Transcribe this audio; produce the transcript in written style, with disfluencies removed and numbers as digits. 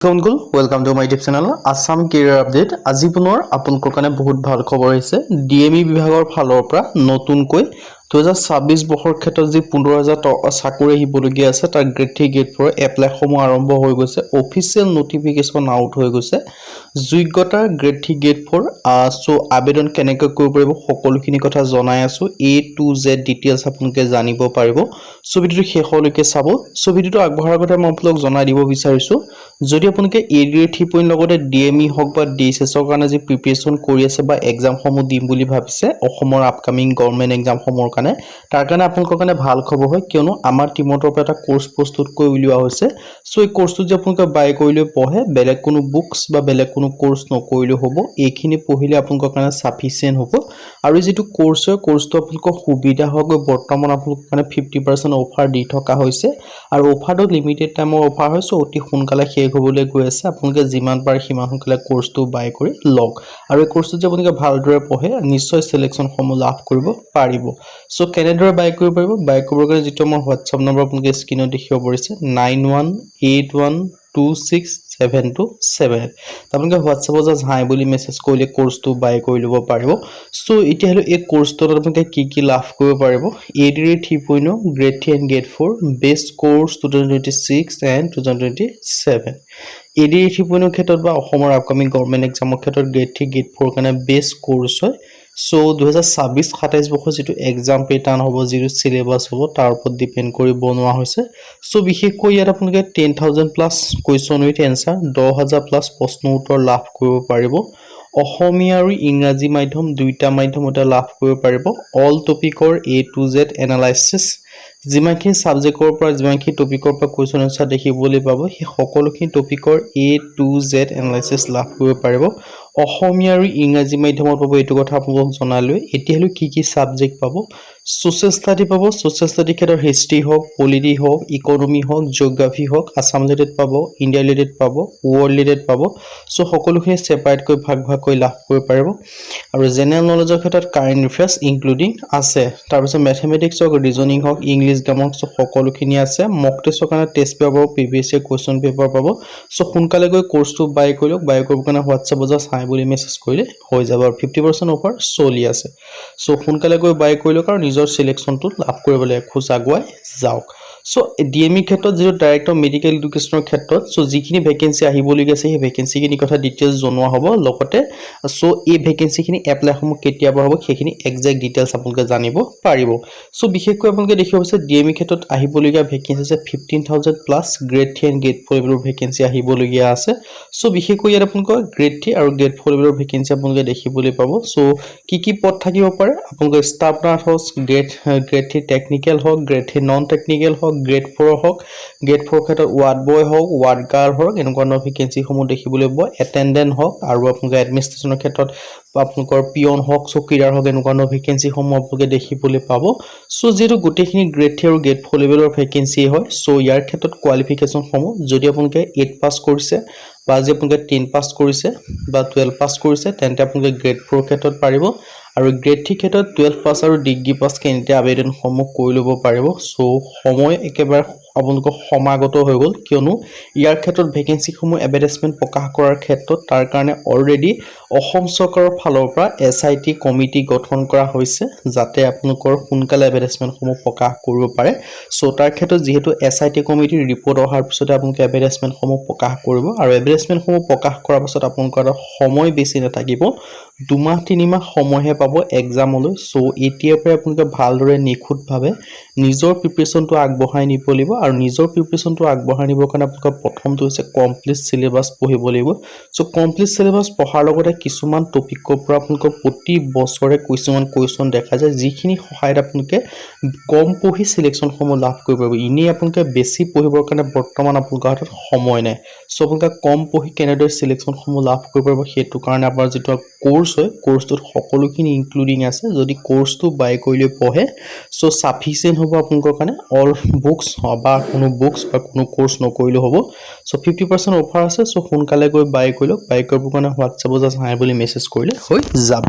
Welcome to my YouTube channel Assam Career Update. আজি পুনৰ আপোনালোকৰ কাৰণে বহুত ভাল খবৰ হৈছে ডিএমই বিভাগৰ ফালৰ পৰা নতুনকৈ 2026 বৰ্ষৰ ক্ষেত্ৰত যি 15000 চাকৰি আহিবলগীয়া আছে তাৰ গ্ৰেড 3 গ্ৰেড 4 এপ্লাই সমূহ আৰম্ভ হৈ গৈছে অফিচিয়েল নটিফিকেশন আউট হৈ গৈছে যোগ্যতা গ্ৰেড 3 গ্ৰেড 4 সো আবেদন কেনেকৈ কৰিব পাৰিব সকলোখিনি কথা জনাই আছো A to Z ডিটেইলছ আপোনালোকে জানিব পাৰিব সো ভিডিওটো শেষলৈকে চাব সো ভিডিওটো আগবঢ়াৰ আগতে মই আপোনালোকক জনাই দিব বিচাৰিছো যদি আপোনালোকে এডিআৰ 3 লগতে ডিএমই হক বা ডিএসএছ ৰ কাৰণে যে প্ৰিপাৰেচন কৰি আছে বা এক্সাম সমূহ দিম বুলি ভাবিছে অসমৰ আপকামিং গভৰ্ণমেন্ট এক্সাম সমূহৰ কাৰণে তাৰ কাৰণে আপোনালোকৰ কাৰণে ভাল খবৰ হয় কিয়নো আমাৰ টিমৰ পৰা এটা কোৰ্স প্ৰস্তুত কৰি উলিওৱা হৈছে সো এই কোৰ্সটো যে আপোনালোকে বাই কৰিলে পঢ়ে বেলেগ কোনো বুকস বা বেলেগ কোনো কোৰ্স নকৰিলে হ'ব এইখিনি পঢ়িলে আপোনালোকৰ কাৰণে সাফিসিয়েন্ট হ'ব আৰু যেটো কোৰ্সটো আপোনালোকৰ সুবিধা হ'ব বৰ্তমান আপোনালোকৰ কাৰণে 50% অফাৰ দি থকা হৈছে আৰু অফাৰটো লিমিটেড টাইমৰ অফাৰ হৈছে অতি সোনকালে শেষ হ'বলৈ গৈ আছে আপোনালোকে যিমান পাৰে সিমান সোনকালে কোৰ্সটো বাই কৰি লওক আৰু এই কোৰ্সটো যে আপোনালোকে ভালদৰে পঢ়ে নিশ্চয় সিলেকশন সমূহ লাভ কৰিব পাৰিব সো কেনেদৰে বাই কৰিব পাৰিব বাই কৰিবৰ কাৰণে যেটো মোৰ WhatsApp নম্বৰ আপোনালোকে স্ক্ৰিনত দেখিব পৰিছে 9181267277 আপোনালোকে WhatsAppত জাস্ট হাই বুলি মেছেজ কৰিলে কোৰ্সটো বাই কৰি লব পাৰিব সো এতিয়া হলো এই কোৰ্সটোত আপোনালোকে কি লাভ কৰিব পাৰিব ADR 3.0 grade 3 and grade 4 best course 2026 and 2027 ADR 3.0 ক্ষেত্ৰত বা অসমৰ আপকামিং গভৰ্ণমেন্ট এক্সামৰ ক্ষেত্ৰত গ্ৰেড 3 গ্ৰেড 4 কাৰণে বেষ্ট কোৰ্স হয় সো 2026-27 বৰ্ষৰ যেটো এক্সাম পেটাৰ্ন হ'ব যেটো সিলেবাস হ'ব তাৰ ওপৰত ডিপেন্ড কৰি বনোৱা হৈছে সো বিশেষকৈ ইয়াত আপোনালোকে 10000 plus question with answer 10000 plus প্ৰশ্ন উত্তৰ লাভ কৰিব পাৰিব অসমীয়া আৰু ইংৰাজী মাধ্যম দুইটা মাধ্যমতে লাভ কৰিব পাৰিব অল টপিকৰ A to Z এনালাইসিস যিমানখিনি সাবজেক্টৰ পৰা যিমানখিনি টপিকৰ পৰা কোৱেশ্চন আনসাৰ দেখিবলৈ পাব সেই সকলোখিনি টপিকৰ A to Z এনালাইসিস লাভ কৰিব পাৰিব অসমীয়া আৰু ইংৰাজী মাধ্যমত পাব এটো কথা আপোনাক জনালৈ এতিয়া হলো কি সাবজেক্ট পাব সোশ্যাল ষ্টাডি পাব সোশ্যাল ষ্টাডি ক্ষেত্ৰৰ হিষ্ট্ৰি হক পলিটি হক ইকোনমি হক জিওগ্ৰাফি হক আসাম ৰিলেটেড পাব ইন্ডিয়া ৰিলেটেড পাব ওৱৰ্ল্ড ৰিলেটেড পাব সো সকলোখিনি সেপাৰেট কৈ ভাগ কৈ লাভ কৰিব পাৰিব আৰু জেনাৰেল নলেজৰ ক্ষেত্ৰত কাৰেন্ট এফেয়াৰ্স ইনক্লুডিং আছে তাৰ পিছত ম্যাথমেটিক্স হক ৰিজনিং হক ইংলিশ গ্ৰামাৰ সো সকলোখিনি আছে মক টেষ্টৰ কাৰণে টেষ্ট পেপাৰ প্ৰিভিয়াস ইয়াৰ কোৱেশ্চন পেপাৰ পাব সো সোনকালে গৈ কোৰ্সটো বাই কৰিলক বাই কৰিব কাৰণে WhatsApp জাস্ট হাই বুলি মেছেজ কৰিলে হৈ যাব আৰু 50% অফাৰ চলি আছে সো সোনকালে গৈ বাই কৰিলক আৰু নিজৰ সিলেকশনটো লাভ কৰিবলৈ খুজ আগুৱাই যাওক সো ডিএমই ক্ষেত্ৰত যেটো ডাইৰেক্টৰ মেডিকেল এডুকেশনৰ ক্ষেত্ৰত সো যিখিনি ভ্যাকেন্সি আহিবলগীয়া আছে সেই ভ্যাকেন্সি খিনি কথা ডিটেইলছ জনোৱা হ'ব লগতে সো এই ভ্যাকেন্সি খিনি এপ্লাই সমূহ কেতিয়া হ'ব সেইখিনি এক্সাক্ট ডিটেইলছ আপোনালোকে জানিব পাৰিব সো বিশেষকৈ আপোনালোকে দেখিব আছে ডিএমই ক্ষেত্ৰত আহিবলগীয়া ভ্যাকেন্সি আছে 15000 প্লাস গ্ৰেড 3 এণ্ড গ্ৰেড 4 লেভেলৰ ভ্যাকেন্সি আহিবলগীয়া আছে সো বিশেষকৈ ইয়াত আপোনালোকৰ গ্ৰেড 3 আৰু গ্ৰেড 4 লেভেলৰ ভ্যাকেন্সি আপোনালোকে দেখিবলৈ পাব সো কি পদ থাকিব পাৰে আপোনালোকৰ ষ্টাফ নাৰ্ছ হক গ্ৰেড 3 টেকনিক্যাল হক গ্ৰেড 3 নন টেকনিক্যাল হক গ্ৰেড 4 হক গ্ৰেড 4 ক্ষেত্ৰত ওয়াৰ্ড বয় হক ওয়াৰ্ড গাৰ্ল হক এনেকুৱা ন ভ্যাকেন্সি সমূহ দেখিবলৈ পাব এটেন্ডেন্ট হক আৰু আপোনালোকৰ এডমিনিষ্ট্ৰেচনৰ ক্ষেত্ৰত আপোনালোকৰ পিয়ন হক চকীদাৰ হক এনেকুৱা ন ভ্যাকেন্সি সমূহ আপোনালোকে দেখিবলৈ পাব সো যেটো গুটেখিনি গ্ৰেড 3 আৰু গ্ৰেড 4 লেভেলৰ ভ্যাকেন্সি হয় সো ইয়াৰ ক্ষেত্ৰত কোৱালিফিকেশন সমূহ যদি আপোনালোকে 8 পাস কৰিছে বা যে আপোনালোকে 10 পাস কৰিছে বা 12 পাস কৰিছে তেন্তে আপোনালোকে গ্ৰেড 4 ক্ষেত্ৰত পাৰিব আৰু গ্ৰেড 3 ক্ষেত্ৰত 12 পাস আৰু ডিগ্ৰী পাস কেনেতে আবেদন সমূহ কৰি লব পাৰিব সো সময় একেবাৰে আপোনালোকৰ সমাগত হৈ গল কিয়নো ইয়াৰ ক্ষেত্ৰত ভ্যাকেন্সি সমূহ এডভাৰটাইজমেন্ট প্ৰকাশ কৰাৰ ক্ষেত্ৰত তাৰ কাৰণে অলৰেডি অসম চৰকাৰৰ ফালৰ পৰা এসআইটি কমিটি গঠন কৰা হৈছে যাতে আপোনালোকৰ সোনকালে এডভাৰটাইজমেন্ট সমূহ প্ৰকাশ কৰিব পাৰে সো তাৰ ক্ষেত্ৰত যেহেতু এসআইটি কমিটিৰ ৰিপৰ্ট অহাৰ পিছত আপোনালোকে এডভাৰটাইজমেন্ট সমূহ প্ৰকাশ কৰিব আৰু এডভাৰটাইজমেন্ট সমূহ প্ৰকাশ কৰাৰ পিছত আপোনালোকৰ সময় বেছি নাথাকিব 2 মাহ 3 মাহ সময়হে পাব এক্সামলৈ সো এতিয়াৰ পৰা আপোনালোকে ভালদৰে নিখুঁতভাৱে নিজৰ প্ৰিপাৰেচনটো আগবঢ়াই নিব লাগিব আৰু নিজৰ প্ৰিপাৰেচনটো আগবঢ়াই নিবৰ কাৰণে আপোনালোকৰ প্ৰথমটো হৈছে কমপ্লিট সিলেবাস পঢ়িব লাগিব সো কমপ্লিট সিলেবাস পঢ়াৰ লগতে কিছুমান টপিকৰ পৰা আপোনালোকৰ প্ৰতি বছৰে কোৱেশ্চন দেখা যায় যিখিনি সহায়ত আপোনালোকে কম পঢ়ি সিলেকশন সমূহ লাভ কৰিব পাৰিব ইনি আপোনালোকে বেছি পঢ়িবৰ কাৰণে বৰ্তমান আপোনালোকৰ হাতত সময় নাই সো আপোনালোকে কম পঢ়ি কেনেদৰে সিলেকশন সমূহ লাভ কৰিব পাৰিব হেতু কাৰণে আপোনাৰ যেটো কোৰ্স হয় কোৰ্সটোত সকলোখিনি ইনক্লুডিং আছে যদি কোৰ্সটো বাই কৰিলে পঢ়ে সো সাফিসিয়েন্ট হ'ব আপোনালোকৰ কাৰণে অল বুকস বা কোনো বুকস বা কোনো কোৰ্স নকৰিলে হ'ব সো 50% অফাৰ আছে সো সোনকালে গৈ বাই কৰিলক বাই কৰিবৰ কাৰণে WhatsApp জাস্ট হাই বুলি মেছেজ কৰিলে হৈ যাব